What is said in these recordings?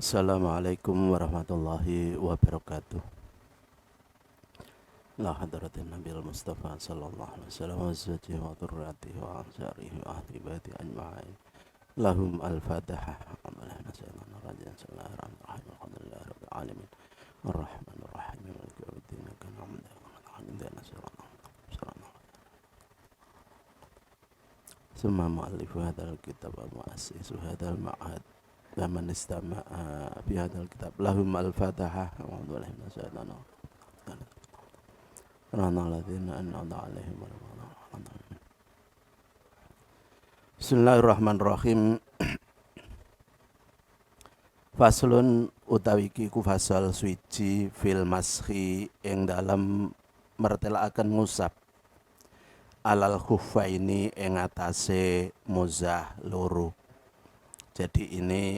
Assalamualaikum warahmatullahi wabarakatuh. La hadratin Nabil Mustafa sallallahu alaihi wasallam wa azwajihi wa dhurriyyatihi wa ansarihi wa ahli baiti ajma'in. Lahum al-Fatihah. Alhamdulillah rabbil alamin. Ar-Rahmanir Rahim. Maliki yaumiddin. Iyyaka na'budu wa iyyaka nasta'in. Summa mu'allifu hadzal kitab wa mu'assisu hadzal ma'had. Man istama'a fi hadzal kitab lahum al-Fatihah. Alhamdulillah minasyaitonir rajim. Bismillahirrahmanirrahim. Faslun utawi iki ku fasal suci fil maskhi ing dalam mertelakaken ngusap alal khuffaini ing atase muzah loro. Jadi ini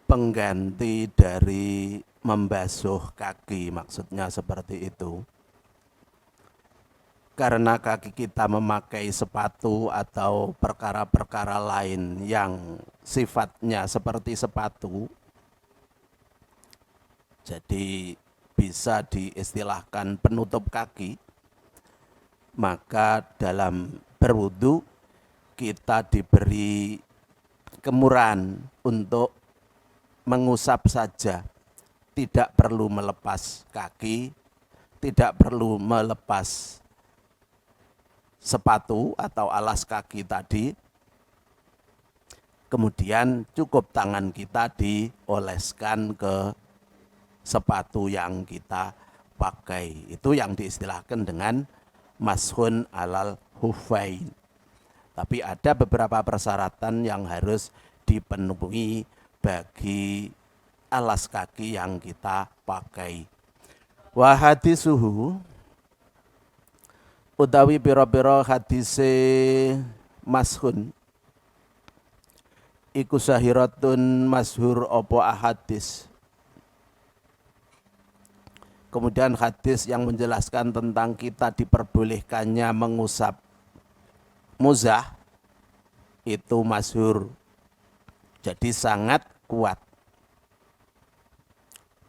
pengganti dari membasuh kaki, maksudnya seperti itu. Karena kaki kita memakai sepatu atau perkara-perkara lain yang sifatnya seperti sepatu, jadi bisa diistilahkan penutup kaki, maka dalam berwudu kita diberi kemurahan untuk mengusap saja. Tidak perlu melepas kaki, tidak perlu melepas sepatu atau alas kaki tadi. Kemudian cukup tangan kita dioleskan ke sepatu yang kita pakai. Itu yang diistilahkan dengan mashun alal huffain. Tapi ada beberapa persyaratan yang harus dipenuhi bagi alas kaki yang kita pakai. Wa hadisuhu utawi pira-pira hadise mashun iku sahiratun masyhur apa ahadis. Kemudian hadis yang menjelaskan tentang kita diperbolehkannya mengusap muzah itu masyhur. Jadi sangat kuat.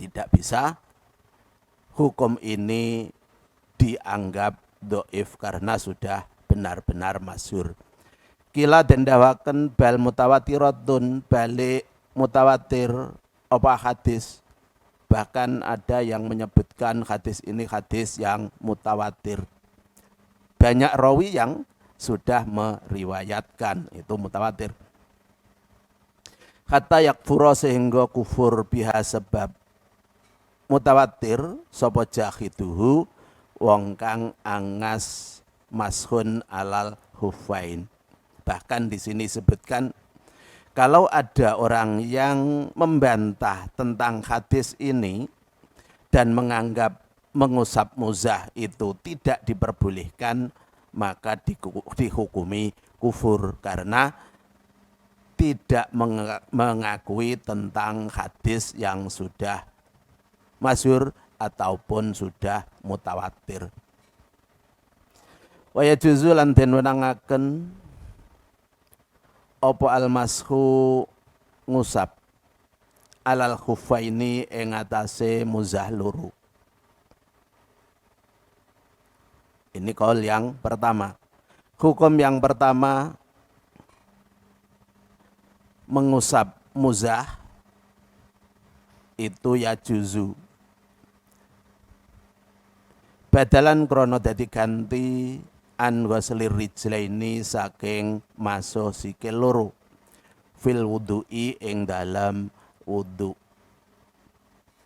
Tidak bisa hukum ini dianggap dhaif karena sudah benar-benar masyhur. Kila den dawaken bal mutawatiratun balik mutawatir apa hadis. Bahkan ada yang menyebutkan hadis ini hadis yang mutawatir. Banyak rawi yang sudah meriwayatkan, itu mutawatir. Kata yakfura sehingga kufur biha sebab mutawatir sapa jahiduhu wong kang angas mashun alal huffain. Bahkan di sini sebutkan kalau ada orang yang membantah tentang hadis ini dan menganggap mengusap muzah itu tidak diperbolehkan, maka dihukumi kufur karena tidak mengakui tentang hadis yang sudah masyhur ataupun sudah mutawatir. Wa yajuzu lan den wenangaken apa al-mashu ngusap alal khuffaini ing atase muzah loro. Ini kaul yang pertama. Hukum yang pertama mengusap muzah itu yajuzu. Badalan krono dadi ganti an ghuslir rijlaini saking masuh sikil loro fil wudu'i ing dalam wudu,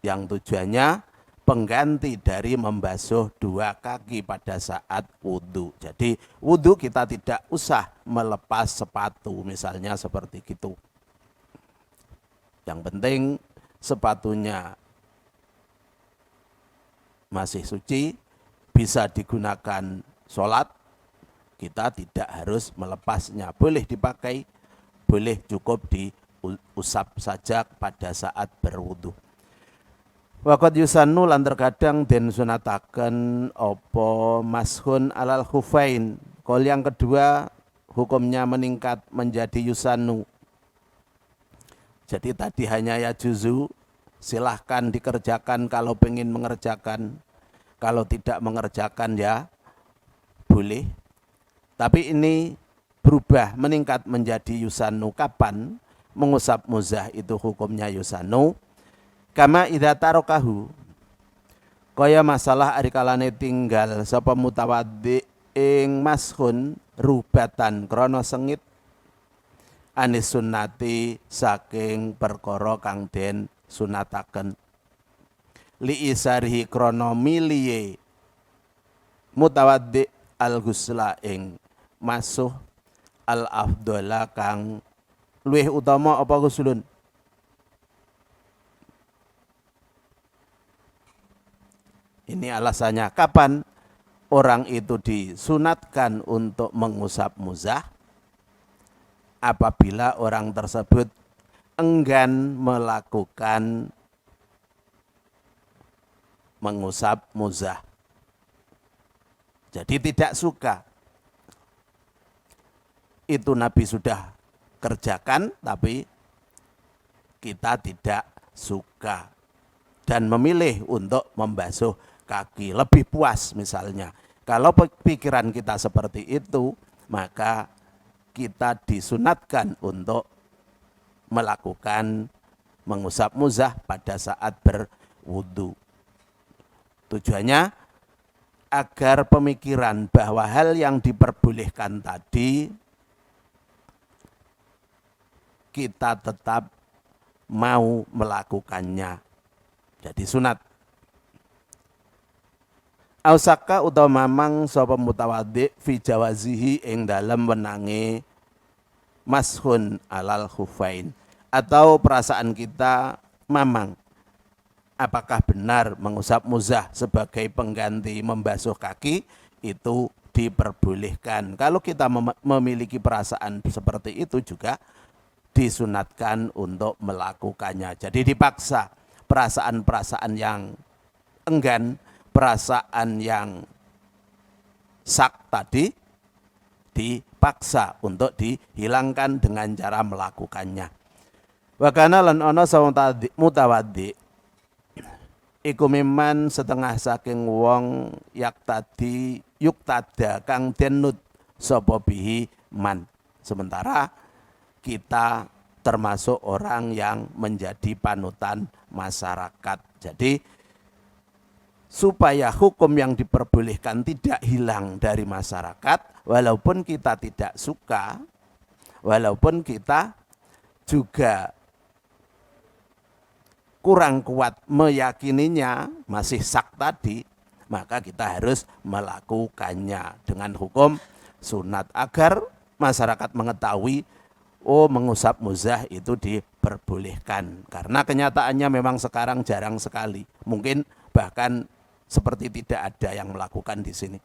yang tujuannya pengganti dari membasuh dua kaki pada saat wudu. Jadi wudu kita tidak usah melepas sepatu misalnya seperti itu. Yang penting sepatunya masih suci, bisa digunakan sholat, kita tidak harus melepasnya. Boleh dipakai, boleh cukup diusap saja pada saat berwudu. Waqad yusannu lan terkadang den sunataken apa mashun alal khuffain. Kol yang kedua hukumnya meningkat menjadi yusannu. Jadi tadi hanya ya juzu, silahkan dikerjakan kalau pengen mengerjakan. Kalau tidak mengerjakan ya boleh. Tapi ini berubah meningkat menjadi yusanu. Kapan mengusap muzah itu hukumnya yusanu? Kama idza tarokahu, kaya masalah arikalane tinggal sapa mutawaddi ing mashun rubatan krana sengit anis sunnati saking perkara kang den sunataken li isarihi krana miliye mutawaddi al ghusla ing masuh al afdhala kang luwih utama apa ghuslun. Ini alasannya kapan orang itu disunatkan untuk mengusap muzah? Apabila orang tersebut enggan melakukan mengusap muzah. Jadi tidak suka. Itu Nabi sudah kerjakan tapi kita tidak suka dan memilih untuk membasuh kaki, lebih puas misalnya. Kalau pikiran kita seperti itu, maka kita disunatkan untuk melakukan mengusap muzah pada saat berwudu. Tujuannya agar pemikiran bahwa hal yang diperbolehkan tadi kita tetap mau melakukannya. Jadi sunat. Ausaka utawa mamang sapa mutawaddi fi jawazihi ing dalem wenange mashun alal khufain, atau perasaan kita mamang apakah benar mengusap muzah sebagai pengganti membasuh kaki itu diperbolehkan. Kalau kita memiliki perasaan seperti itu juga disunatkan untuk melakukannya. Jadi dipaksa. Perasaan-perasaan yang enggan, perasaan yang sak tadi dipaksa untuk dihilangkan dengan cara melakukannya. Wa kana lan ana sawang mutawaddi iku miman setengah saking wong yak tadi yuktada kang denut sapa bihi man. Sementara kita termasuk orang yang menjadi panutan masyarakat. Jadi supaya hukum yang diperbolehkan tidak hilang dari masyarakat, walaupun kita tidak suka, walaupun kita juga kurang kuat meyakininya, masih sak tadi, maka kita harus melakukannya dengan hukum sunat agar masyarakat mengetahui mengusap muzah itu diperbolehkan. Karena kenyataannya memang sekarang jarang sekali. Mungkin bahkan seperti tidak ada yang melakukan di sini.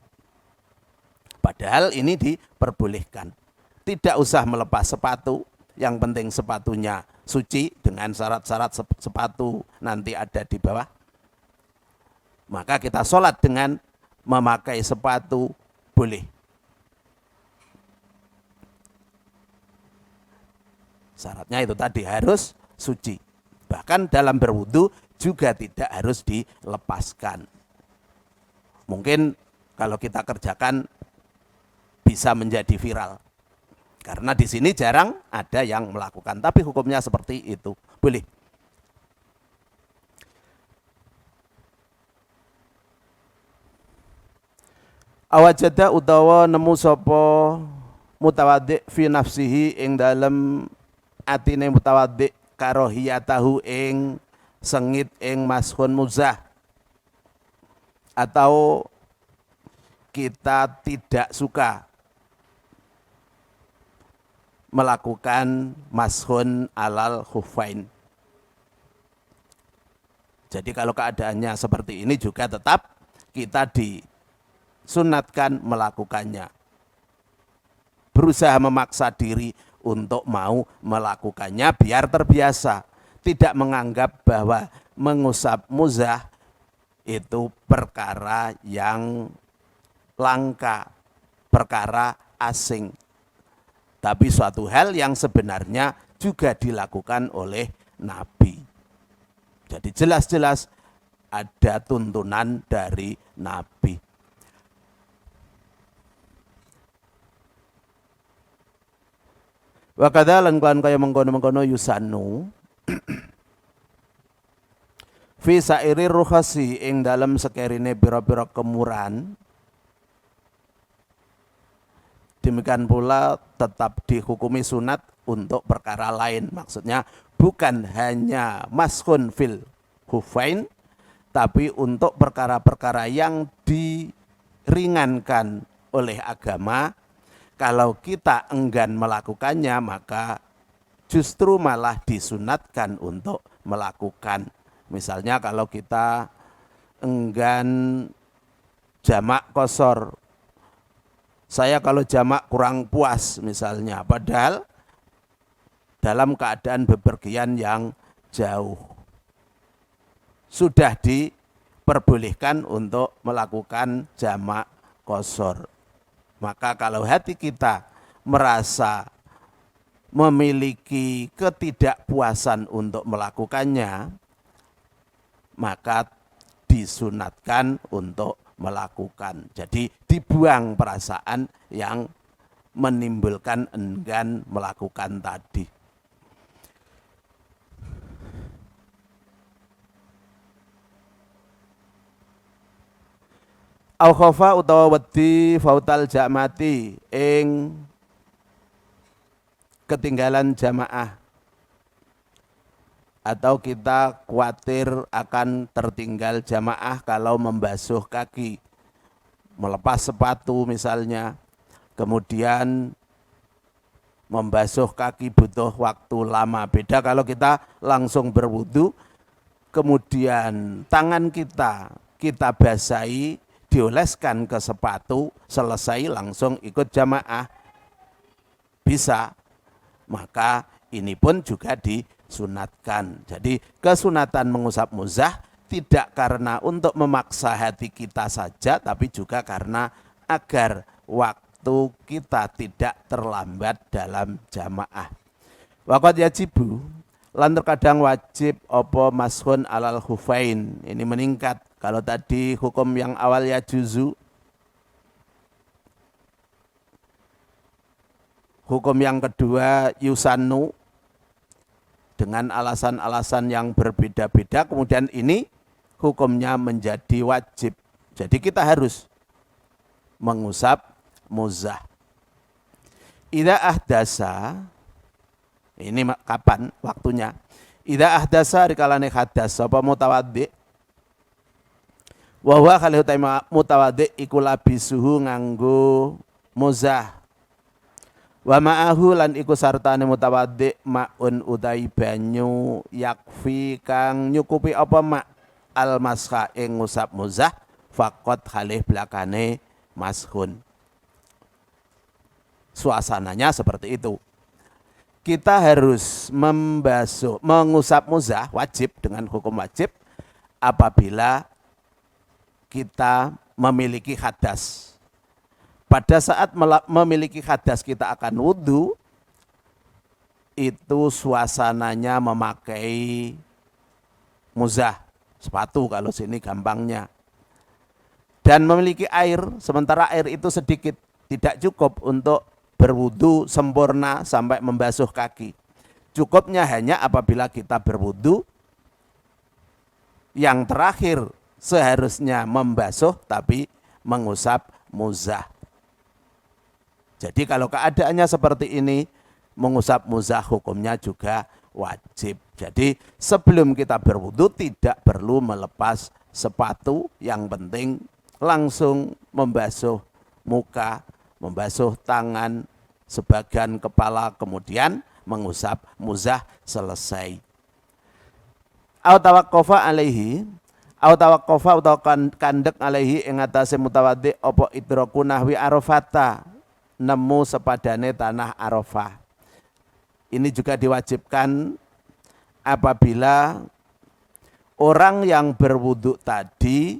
Padahal ini diperbolehkan. Tidak usah melepas sepatu, yang penting sepatunya suci dengan syarat-syarat sepatu nanti ada di bawah. Maka kita sholat dengan memakai sepatu boleh. Syaratnya itu tadi harus suci. Bahkan dalam berwudu juga tidak harus dilepaskan. Mungkin kalau kita kerjakan bisa menjadi viral. Karena di sini jarang ada yang melakukan, tapi hukumnya seperti itu. Boleh. Awajada utawa nemu sapa mutawaddi fi nafsihi ing dalem atine mutawaddi karohiyatahu ing sengit ing mashun muzah, atau kita tidak suka melakukan mashun alal khufain. Jadi kalau keadaannya seperti ini juga tetap kita disunatkan melakukannya. Berusaha memaksa diri untuk mau melakukannya biar terbiasa. Tidak menganggap bahwa mengusap muzah itu perkara yang langka, perkara asing. Tapi suatu hal yang sebenarnya juga dilakukan oleh Nabi. Jadi jelas-jelas ada tuntunan dari Nabi. Wa kadzalan kan kaya mengkono-mengkono yusanu fi sairi rukhasi ing dalam sekerine pira-pira kemuran. Demikian pula tetap dihukumi sunat untuk perkara lain. Maksudnya bukan hanya maskun fil hufain, tapi untuk perkara-perkara yang diringankan oleh agama. Kalau kita enggan melakukannya, maka justru malah disunatkan untuk melakukan. Misalnya kalau kita enggan jamak qashar, saya kalau jamak kurang puas misalnya, padahal dalam keadaan bepergian yang jauh, sudah diperbolehkan untuk melakukan jamak qashar. Maka kalau hati kita merasa memiliki ketidakpuasan untuk melakukannya, maka disunatkan untuk melakukan. Jadi dibuang perasaan yang menimbulkan enggan melakukan tadi. Au khofa utawa wedi fautal jamati ing ketinggalan jamaah, atau kita khawatir akan tertinggal jamaah kalau membasuh kaki, melepas sepatu misalnya, kemudian membasuh kaki butuh waktu lama. Beda kalau kita langsung berwudu, kemudian tangan kita basahi, dioleskan ke sepatu, selesai langsung ikut jamaah, bisa. Maka ini pun juga disunatkan. Jadi kesunatan mengusap muzah tidak karena untuk memaksa hati kita saja, tapi juga karena agar waktu kita tidak terlambat dalam jamaah. Waqad yajibu, lan terkadang wajib apa mashun alal khufain. Ini meningkat. Kalau tadi hukum yang awal ya juzu, hukum yang kedua yusanu, dengan alasan-alasan yang berbeda-beda, kemudian ini hukumnya menjadi wajib. Jadi kita harus mengusap muzah. Idza ahdasa, ini kapan waktunya? Idza ahdasa rikalane hadas apa mutawaddi, wa huwa khalih tema mutawaddi iku labisuhu nganggo muzah, wa ma'ahu lan iku sartane mutawaddi ma'un utai banyu yakfi kang nyukupi apa ma' al masha ing ngusap muzah faqat khalih belakane mashun. Suasananya seperti itu. Kita harus mengusap muzah wajib dengan hukum wajib apabila kita memiliki hadas. Pada saat memiliki hadas kita akan wudhu, itu suasananya memakai muzah, sepatu kalau sini gampangnya. Dan memiliki air, sementara air itu sedikit, tidak cukup untuk berwudhu sempurna sampai membasuh kaki. Cukupnya hanya apabila kita berwudhu, yang terakhir seharusnya membasuh tapi mengusap muzah. Jadi kalau keadaannya seperti ini, mengusap muzah hukumnya juga wajib. Jadi sebelum kita berwudu tidak perlu melepas sepatu, yang penting langsung membasuh muka, membasuh tangan, sebagian kepala, kemudian mengusap muzah, selesai. Au tawaqqafa alaihi, au tawaqqafa utawa kandek alaihi ing atase mutawaddi apa idraku nahwi arafata, nemu sepadane tanah Arafah. Ini juga diwajibkan apabila orang yang berwudhu tadi